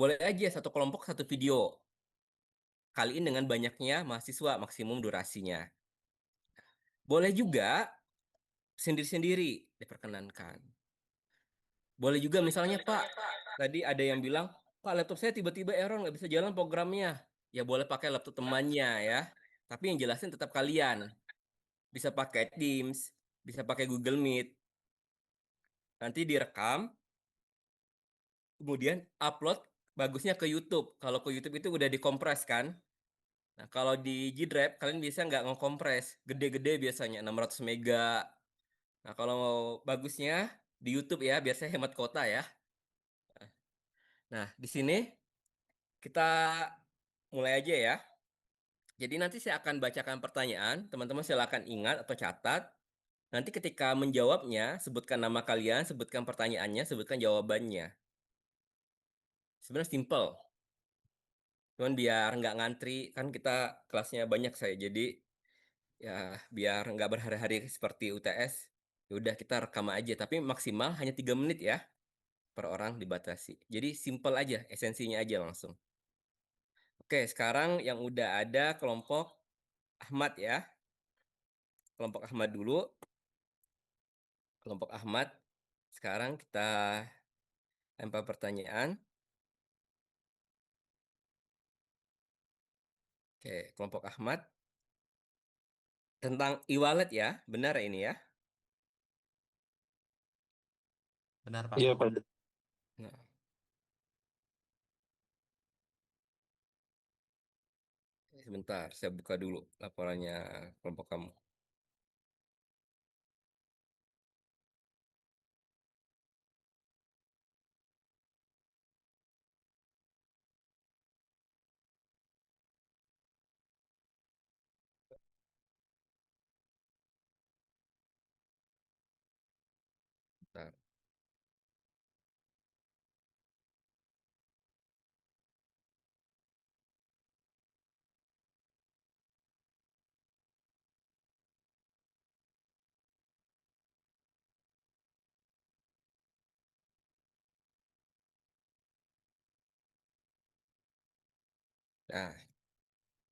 boleh aja satu kelompok satu video. Kaliin dengan banyaknya mahasiswa, maksimum durasinya. Boleh juga sendiri-sendiri diperkenankan. Boleh juga misalnya, Pak, tadi ada yang bilang, Pak, laptop saya tiba-tiba error, nggak bisa jalan programnya. Ya boleh pakai laptop temannya ya. Tapi yang jelasin tetap kalian. Bisa pakai Teams, bisa pakai Google Meet. Nanti direkam, kemudian upload bagusnya ke YouTube. Kalau ke YouTube itu udah dikompres kan. Nah, kalau di G Drive kalian bisa nggak ngekompres. Gede-gede biasanya 600 mega. Nah, kalau mau bagusnya di YouTube ya, biar saya hemat kota ya. Nah, di sini kita mulai aja ya. Jadi nanti saya akan bacakan pertanyaan, teman-teman silakan ingat atau catat. Nanti ketika menjawabnya, sebutkan nama kalian, sebutkan pertanyaannya, sebutkan jawabannya. Sebenarnya simple, cuman biar nggak ngantri, kan kita kelasnya banyak saya, jadi ya biar nggak berhari-hari seperti UTS, ya udah kita rekam aja, tapi maksimal hanya 3 menit ya, per orang dibatasi. Jadi simple aja, esensinya aja langsung. Oke, sekarang yang udah ada kelompok Ahmad ya. Kelompok Ahmad dulu. Kelompok Ahmad. Sekarang kita lempar pertanyaan. Oke, kelompok Ahmad. Tentang e-wallet ya. Benar ini ya? Benar, Pak. Iya, Pak. Nah, sebentar. Saya buka dulu laporannya kelompok kamu. Bentar. Nah,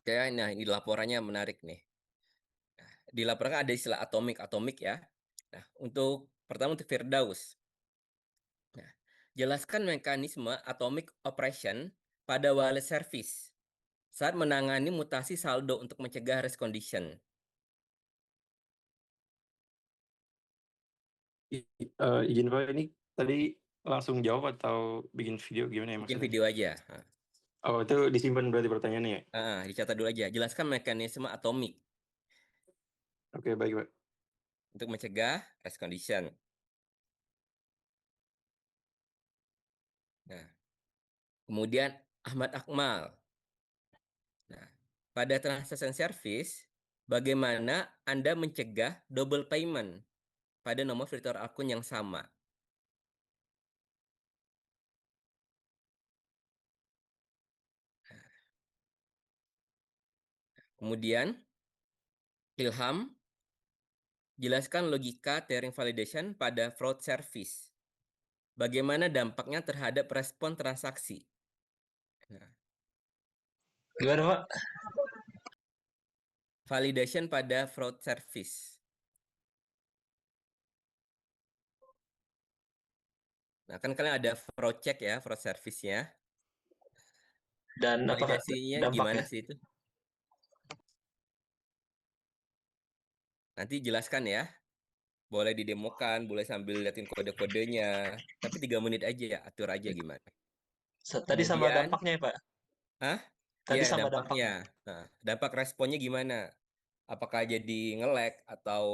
oke. Nah, ini laporannya menarik nih. Dilaporkan ada istilah atomik ya. Nah, pertama untuk Firdaus. Nah, jelaskan mekanisme atomic operation pada wallet service saat menangani mutasi saldo untuk mencegah race condition. Izin Pak, ini tadi langsung jawab atau bikin video gimana ya Bikin maksudnya? video aja. Nah, Oh, itu disimpan berarti pertanyaannya ya? dicatat dulu aja. Jelaskan mekanisme atomik Oke, baik, Pak. untuk mencegah race condition. Nah, kemudian Ahmad Akmal. Nah, pada transaction service, bagaimana Anda mencegah double payment pada nomor virtual akun yang sama? Kemudian, Ilham, jelaskan logika Turing validation pada fraud service. Bagaimana dampaknya terhadap respon transaksi? Nah, Gimana, Pak? validation pada fraud service. Nah, kan kalian ada fraud check ya, fraud service-nya. Dan apa, Kak, Validasinya gimana dampaknya? sih itu? Nanti jelaskan ya. Boleh didemokan, boleh sambil liatin kode-kodenya. Tapi 3 menit aja ya, atur aja gimana. Tadi sama Kemudian, dampaknya ya, Pak? ah, ya Tadi sama dampaknya. dampaknya. Nah, dampak responnya gimana? Apakah jadi nge-lag atau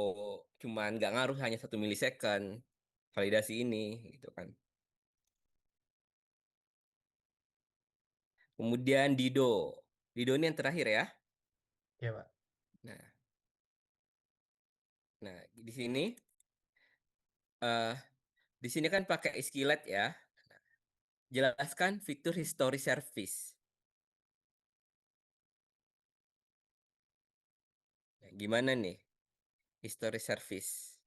cuman nggak ngaruh hanya 1 millisecond validasi ini gitu kan. Kemudian Dido. Dido ini yang terakhir ya. Iya, Pak. Nah, nah eh di sini kan pakai iskilet ya. Jelaskan fitur history service. Nah, gimana nih history service?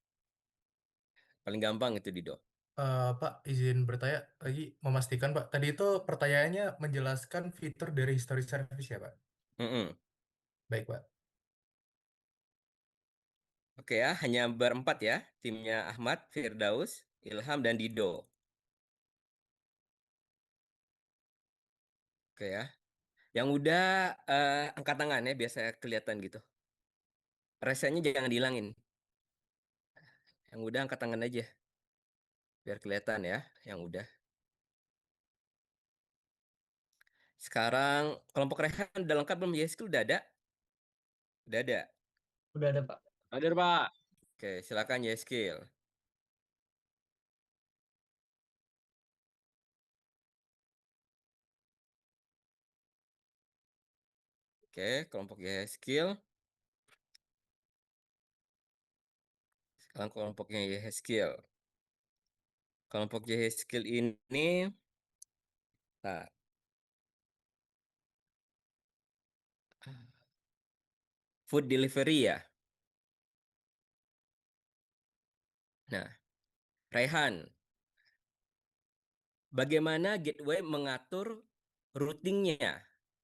Paling gampang itu Dido. Pak, izin bertanya lagi, memastikan Pak. Tadi itu pertanyaannya menjelaskan fitur dari history service ya Pak? Mm-mm. Baik Pak. Oke ya, hanya berempat ya. Timnya Ahmad, Firdaus, Ilham, dan Dido. Oke ya. Yang udah angkat tangan ya, biasa kelihatan gitu. Resenya jangan dihilangin. Yang udah angkat tangan aja. Biar kelihatan ya, yang udah. Sekarang kelompok Rehan udah lengkap belum? Yeskil udah ada? Udah ada. Udah ada, Pak. Hadir, Pak. Oke, silakan Yeskil. Oke, kelompok Yeskil. Sekarang kelompoknya Yeskil. Kelompok Yeskil ini, nah, food delivery ya. Nah, Rehan, bagaimana gateway mengatur routingnya?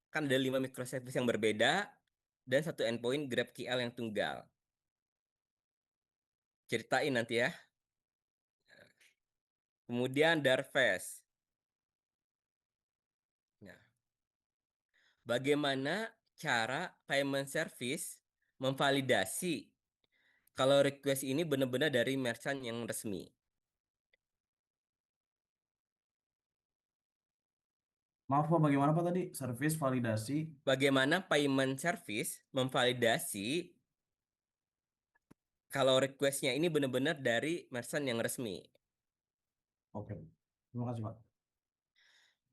Kan ada 5 microservice yang berbeda dan satu endpoint GraphQL yang tunggal. Ceritain nanti ya. Kemudian Darfest. Nah, bagaimana cara payment service memvalidasi kalau request ini benar-benar dari merchant yang resmi? Maaf, Pak, bagaimana Pak tadi? Service validasi. Bagaimana payment service memvalidasi kalau requestnya ini benar-benar dari merchant yang resmi? Oke. Terima kasih, Pak.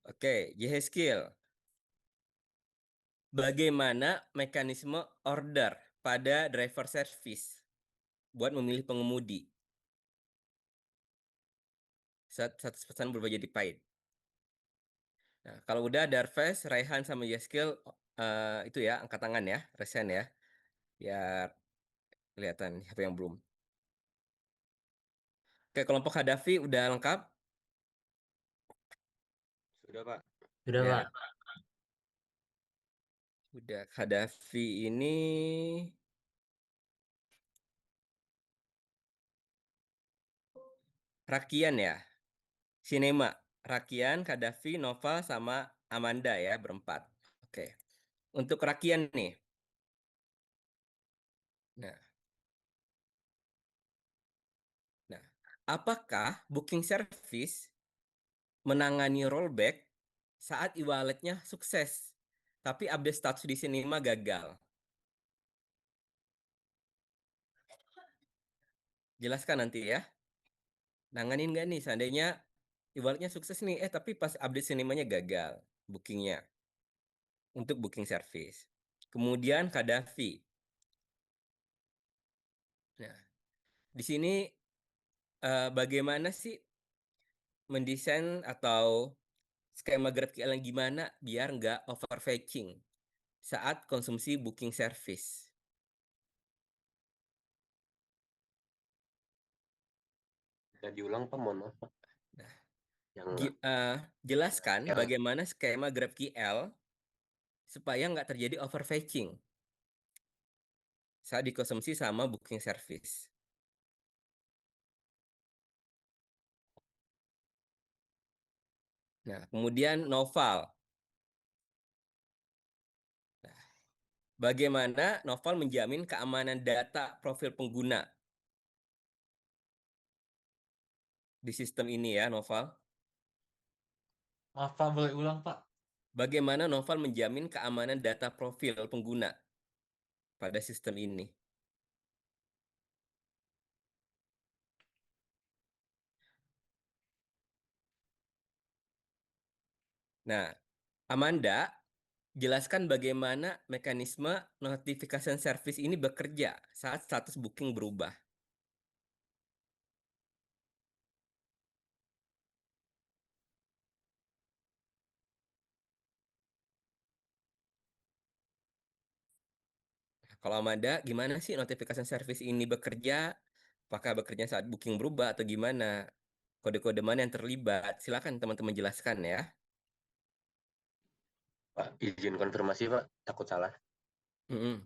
Oke, Yeheskil. Bagaimana mekanisme order pada driver service buat memilih pengemudi? Satu pesan berubah jadi paid. Nah, kalau udah Darves, Raihan sama Yeskil itu ya angkat tangan ya, resen ya, biar kelihatan siapa yang belum. Oke, kelompok Hadafi udah lengkap? Sudah, Pak. Sudah, Ya. Pak. Udah Hadafi ini Rakian ya, Sinema, Rakian, Kadafi, Nova sama Amanda ya berempat. Oke, untuk Rakian nih. Nah, apakah booking service menangani rollback saat e-walletnya sukses, tapi update status di Sinema gagal? Jelaskan nanti ya. Nanganin nggak nih seandainya e-walletnya sukses nih, tapi pas update Sinemanya gagal bookingnya untuk booking service. Kemudian Kadafi. Nah, di sini bagaimana sih mendesain atau skema GraphQL yang gimana biar nggak overfetching saat konsumsi booking service? Bisa diulang, Pak, mohon maaf, Pak. Nah, Yang jelaskan Ya. bagaimana skema GraphQL supaya nggak terjadi overfetching saat dikonsumsi sama booking service. Nah, kemudian Noval. Nah, bagaimana Noval menjamin keamanan data profil pengguna di sistem ini ya, Noval? Maaf, Pak, boleh ulang, Pak? Bagaimana Noval menjamin keamanan data profil pengguna pada sistem ini? Nah, Amanda, jelaskan bagaimana mekanisme notification service ini bekerja saat status booking berubah. Kalau Amanda, gimana sih notification service ini bekerja? Apakah bekerja saat booking berubah atau gimana? kode-kode mana yang terlibat. Silakan teman-teman jelaskan ya. Pak, izin konfirmasi Pak, takut salah. Mm-mm.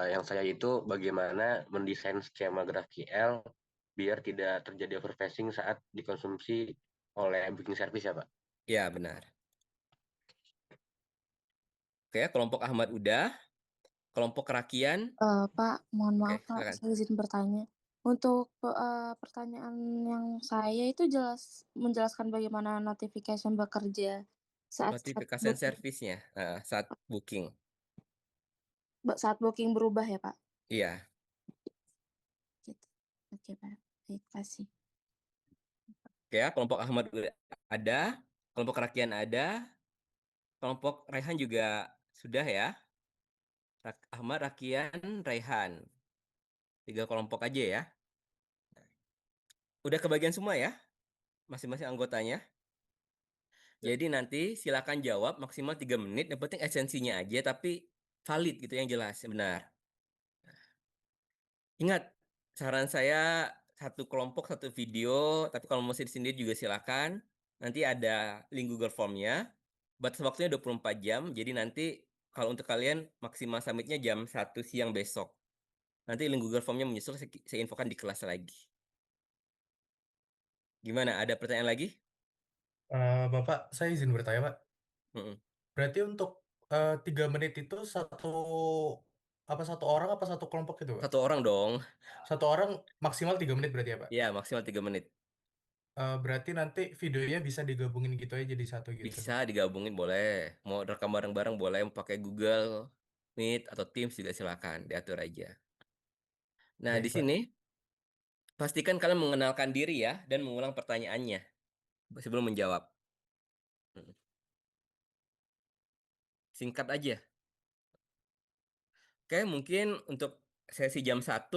Yang saya itu bagaimana mendesain skema GraphQL biar tidak terjadi overfishing saat dikonsumsi oleh booking service ya Pak. Ya, benar. Oke, kelompok Ahmad udah. Kelompok Rakian. Pak, mohon Oke, maaf Pak, silakan. saya izin bertanya. Untuk pertanyaan yang saya itu menjelaskan bagaimana notification bekerja saat Notification service-nya saat booking. booking berubah ya Pak? Iya. Gitu. Oke Pak, baik, kasih. Oke ya, kelompok Ahmad udah ada, kelompok Rakian ada, kelompok Raihan juga sudah ya. Ahmad, Rakian, Raihan. 3 kelompok aja ya. Udah kebagian semua ya, masing-masing anggotanya. Jadi nanti silakan jawab maksimal 3 menit, yang penting esensinya aja, tapi valid gitu yang jelas, benar. Ingat, saran saya satu kelompok, satu video, tapi kalau mau sendiri juga silakan. Nanti ada link Google Form-nya. Batas waktunya 24 jam, jadi nanti kalau untuk kalian maksimal submit-nya jam 1 siang besok. Nanti link Google Form-nya menyusul, saya infokan di kelas lagi. Gimana, ada pertanyaan lagi? Bapak, saya izin bertanya, Pak. Mm-mm. Berarti untuk 3 menit itu satu orang apa satu kelompok itu, Pak? Satu orang dong. Satu orang maksimal 3 menit berarti ya, Pak? Ya, maksimal 3 menit. Berarti nanti videonya bisa digabungin gitu aja jadi satu gitu. Bisa digabungin boleh. Mau rekam bareng-bareng boleh, mau pakai Google Meet atau Teams juga silakan, diatur aja. Nah, di Baik, Pak. sini pastikan kalian mengenalkan diri ya dan mengulang pertanyaannya sebelum menjawab. Singkat aja. Oke, mungkin untuk sesi jam 1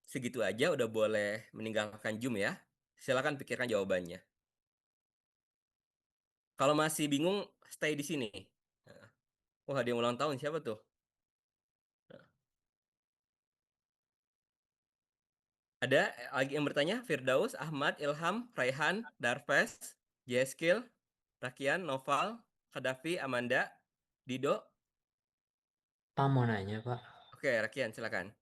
segitu aja udah boleh meninggalkan Zoom ya. Silakan pikirkan jawabannya. Kalau masih bingung, stay di sini. Wah, dia ulang tahun siapa tuh? Ada lagi yang bertanya? Firdaus, Ahmad, Ilham, Raihan, Darves, Jeskil, Rakian, Noval, Kadafi, Amanda, Dido. Pak mau nanya Pak, Oke, Rakian silakan.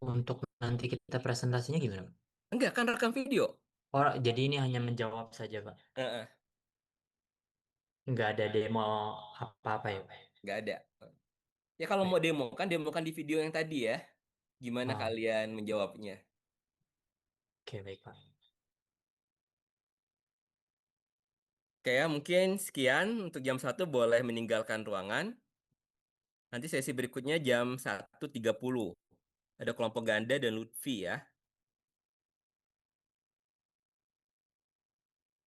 untuk nanti kita presentasinya gimana Pak? Enggak, kan rekam video. Oh, jadi ini hanya menjawab saja Pak? Heeh, Nggak ada demo apa-apa ya Pak? nggak ada. Ya kalau mau demokan di video yang tadi ya. Gimana Oh. kalian menjawabnya? Oke, baik Pak. Oke ya, mungkin sekian untuk jam 1 boleh meninggalkan ruangan. Nanti sesi berikutnya jam 1.30. Ada kelompok ganda dan Lutfi ya.